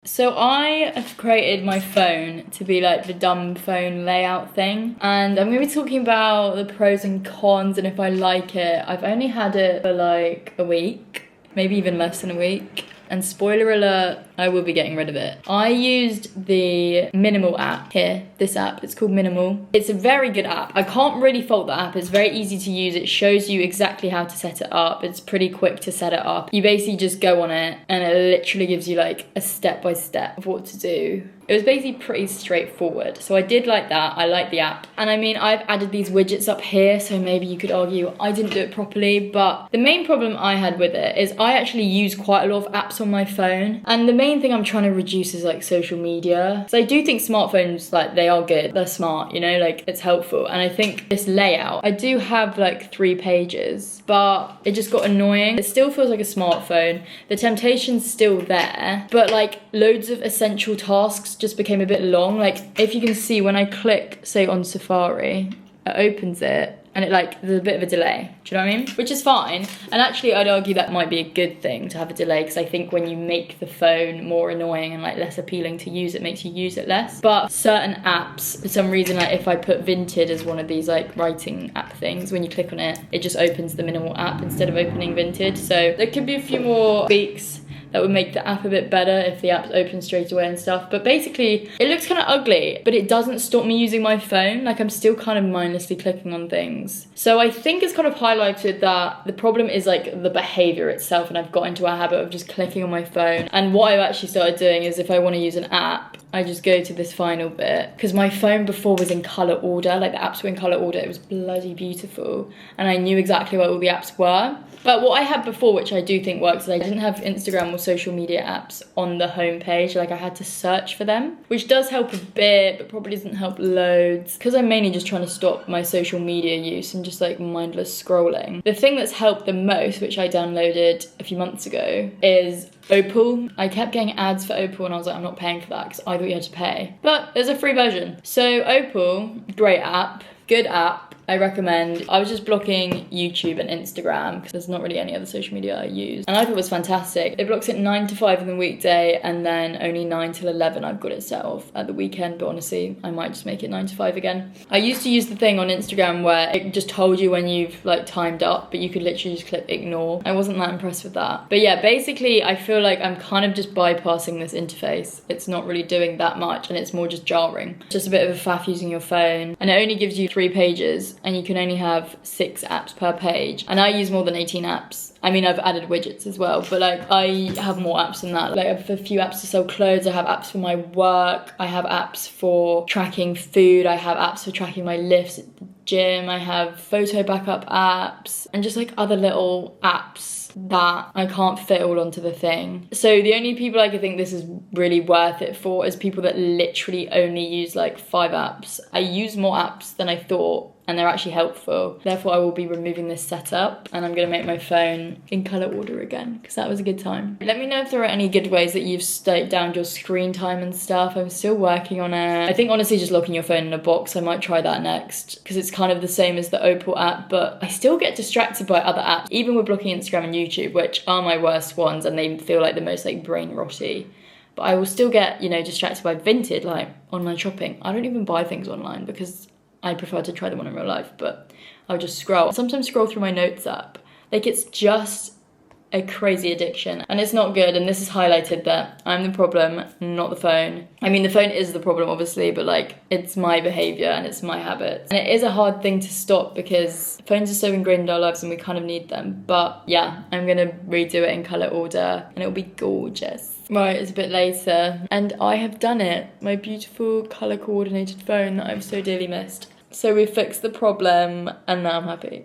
So I have created my phone to be like the dumb phone layout thing, and I'm going to be talking about the pros and cons and if I like it. I've only had it for like a week, maybe even less than a week. And spoiler alert, I will be getting rid of it. I used the Minimal app here, this app, it's called Minimal. It's a very good app. I can't really fault the app, it's very easy to use. It shows you exactly how to set it up. It's pretty quick to set it up. You basically just go on it and it literally gives you like a step-by-step of what to do. It was basically pretty straightforward. So I did like that, I like the app. And I mean, I've added these widgets up here, so maybe you could argue I didn't do it properly, but the main problem I had with it is I actually use quite a lot of apps on my phone. And the main thing I'm trying to reduce is like social media. So I do think smartphones, like they are good, they're smart, you know, like it's helpful. And I think this layout, I do have like 3 pages, but it just got annoying. It still feels like a smartphone. The temptation's still there, but like loads of essential tasks just became a bit long. Like if you can see, when I click say on Safari, it opens it and it like there's a bit of a delay, do you know what I mean? Which is fine, and actually I'd argue that might be a good thing to have a delay, because I think when you make the phone more annoying and like less appealing to use, it makes you use it less. But certain apps, for some reason, like if I put Vinted as one of these like writing app things, when you click on it, it just opens the Minimal app instead of opening Vinted. So there could be a few more tweaks that would make the app a bit better if the app's open straight away and stuff. But basically, it looks kind of ugly, but it doesn't stop me using my phone. Like I'm still kind of mindlessly clicking on things. So I think it's kind of highlighted that the problem is like the behavior itself, and I've got into a habit of just clicking on my phone. And what I've actually started doing is if I want to use an app, I just go to this final bit, because my phone before was in colour order, like the apps were in colour order, it was bloody beautiful, and I knew exactly what all the apps were. But what I had before, which I do think works, is I didn't have Instagram or social media apps on the home page. Like I had to search for them, which does help a bit, but probably doesn't help loads, because I'm mainly just trying to stop my social media use and just like mindless scrolling. The thing that's helped the most, which I downloaded a few months ago, is Opal. I kept getting ads for Opal and I was like, I'm not paying for that, because I thought you had to pay. But there's a free version. So Opal, great app, good app. I recommend. I was just blocking YouTube and Instagram because there's not really any other social media I use. And I thought it was fantastic. It blocks it 9 to 5 in the weekday, and then only 9 till 11 I've got it set off at the weekend. But honestly, I might just make it 9 to 5 again. I used to use the thing on Instagram where it just told you when you've like timed up, but you could literally just click ignore. I wasn't that impressed with that. But yeah, basically I feel like I'm kind of just bypassing this interface. It's not really doing that much, and it's more just jarring. It's just a bit of a faff using your phone, and it only gives you 3 pages. And you can only have 6 apps per page. And I use more than 18 apps. I mean, I've added widgets as well, but like I have more apps than that. Like I have a few apps to sell clothes, I have apps for my work, I have apps for tracking food, I have apps for tracking my lifts at the gym, I have photo backup apps, and just like other little apps that I can't fit all onto the thing. So the only people I could think this is really worth it for is people that literally only use like 5 apps. I use more apps than I thought, and they're actually helpful. Therefore, I will be removing this setup, and I'm gonna make my phone in colour order again, because that was a good time. Let me know if there are any good ways that you've staked down your screen time and stuff. I'm still working on it. I think honestly just locking your phone in a box, I might try that next, because it's kind of the same as the Opal app, but I still get distracted by other apps, even with blocking Instagram and YouTube, which are my worst ones, and they feel like the most like brain rotty. But I will still get, you know, distracted by Vinted, like online shopping. I don't even buy things online because I prefer to try them on in real life, but I'll just scroll. Sometimes scroll through my notes app. Like it's just a crazy addiction, and it's not good. And this has highlighted that I'm the problem, not the phone. I mean, the phone is the problem obviously, but like it's my behavior and it's my habits. And it is a hard thing to stop because phones are so ingrained in our lives and we kind of need them. But yeah, I'm gonna redo it in color order and it'll be gorgeous. Right, it's a bit later and I have done it. My beautiful color coordinated phone that I've so dearly missed. So we fixed the problem and now I'm happy.